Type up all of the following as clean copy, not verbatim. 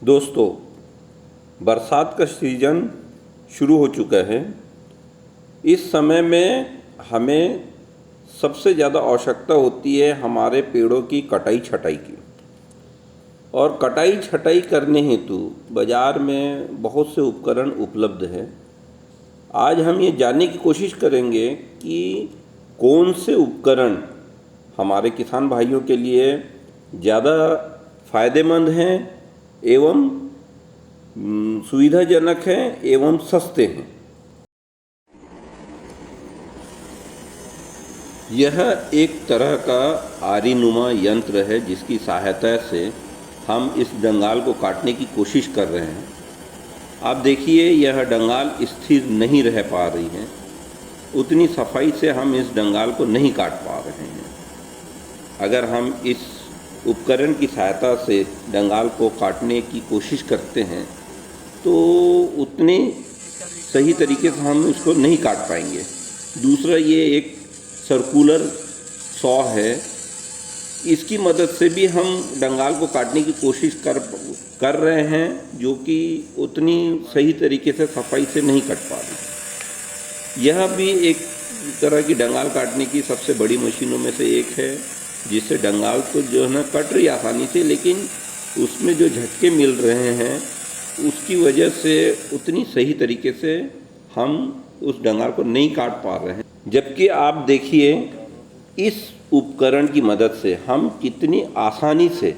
दोस्तों, बरसात का सीज़न शुरू हो चुका है। इस समय में हमें सबसे ज़्यादा आवश्यकता होती है हमारे पेड़ों की कटाई छटाई की। और कटाई छटाई करने हेतु बाज़ार में बहुत से उपकरण उपलब्ध हैं। आज हम ये जानने की कोशिश करेंगे कि कौन से उपकरण हमारे किसान भाइयों के लिए ज़्यादा फ़ायदेमंद हैं एवं सुविधाजनक हैं एवं सस्ते हैं। यह एक तरह का आरीनुमा यंत्र है जिसकी सहायता से हम इस डंगाल को काटने की कोशिश कर रहे हैं। आप देखिए, यह डंगाल स्थिर नहीं रह पा रही है। उतनी सफाई से हम इस डंगाल को नहीं काट पा रहे हैं। अगर हम इस उपकरण की सहायता से डंगाल को काटने की कोशिश करते हैं तो उतने सही तरीके से हम इसको नहीं काट पाएंगे। दूसरा, ये एक सर्कुलर सॉ है। इसकी मदद से भी हम डंगाल को काटने की कोशिश कर रहे हैं, जो कि उतनी सही तरीके से सफाई से नहीं कट पा रही। यह भी एक तरह की डंगाल काटने की सबसे बड़ी मशीनों में से एक है, जिससे डंगाल तो जो है ना कट रही आसानी से, लेकिन उसमें जो झटके मिल रहे हैं उसकी वजह से उतनी सही तरीके से हम उस डंगाल को नहीं काट पा रहे हैं। जबकि आप देखिए, इस उपकरण की मदद से हम कितनी आसानी से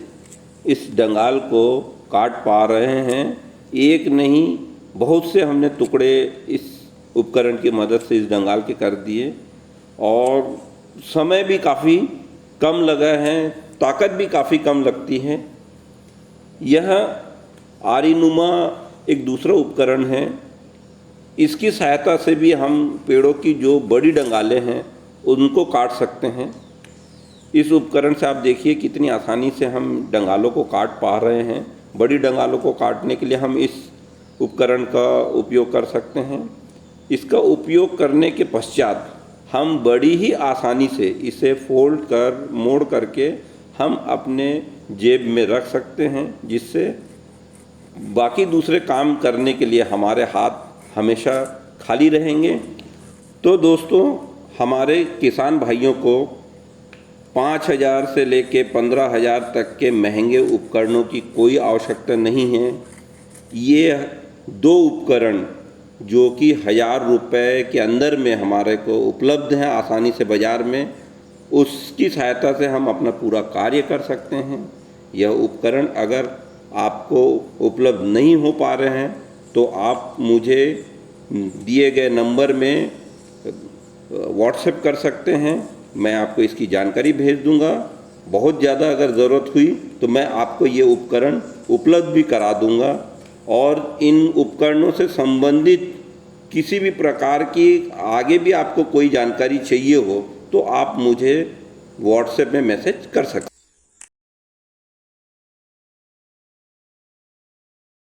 इस डंगाल को काट पा रहे हैं। एक नहीं, बहुत से हमने टुकड़े इस उपकरण की मदद से इस डंगाल के कर दिए और समय भी काफ़ी कम लगा है, ताकत भी काफ़ी कम लगती है। यह आरीनुमा एक दूसरा उपकरण है। इसकी सहायता से भी हम पेड़ों की जो बड़ी डंगालें हैं उनको काट सकते हैं। इस उपकरण से आप देखिए कितनी आसानी से हम डंगालों को काट पा रहे हैं। बड़ी डंगालों को काटने के लिए हम इस उपकरण का उपयोग कर सकते हैं। इसका उपयोग करने के पश्चात हम बड़ी ही आसानी से इसे फोल्ड कर मोड़ करके हम अपने जेब में रख सकते हैं, जिससे बाकी दूसरे काम करने के लिए हमारे हाथ हमेशा खाली रहेंगे। तो दोस्तों, हमारे किसान भाइयों को 5,000 से लेके 15,000 तक के महंगे उपकरणों की कोई आवश्यकता नहीं है। ये दो उपकरण जो कि 1,000 रुपये के अंदर में हमारे को उपलब्ध हैं आसानी से बाज़ार में, उसकी सहायता से हम अपना पूरा कार्य कर सकते हैं। यह उपकरण अगर आपको उपलब्ध नहीं हो पा रहे हैं तो आप मुझे दिए गए नंबर में व्हाट्सएप कर सकते हैं। मैं आपको इसकी जानकारी भेज दूंगा। बहुत ज़्यादा अगर ज़रूरत हुई तो मैं आपको ये उपकरण उपलब्ध भी करा दूंगा। और इन उपकरणों से संबंधित किसी भी प्रकार की आगे भी आपको कोई जानकारी चाहिए हो तो आप मुझे व्हाट्सएप में मैसेज कर सकते हैं।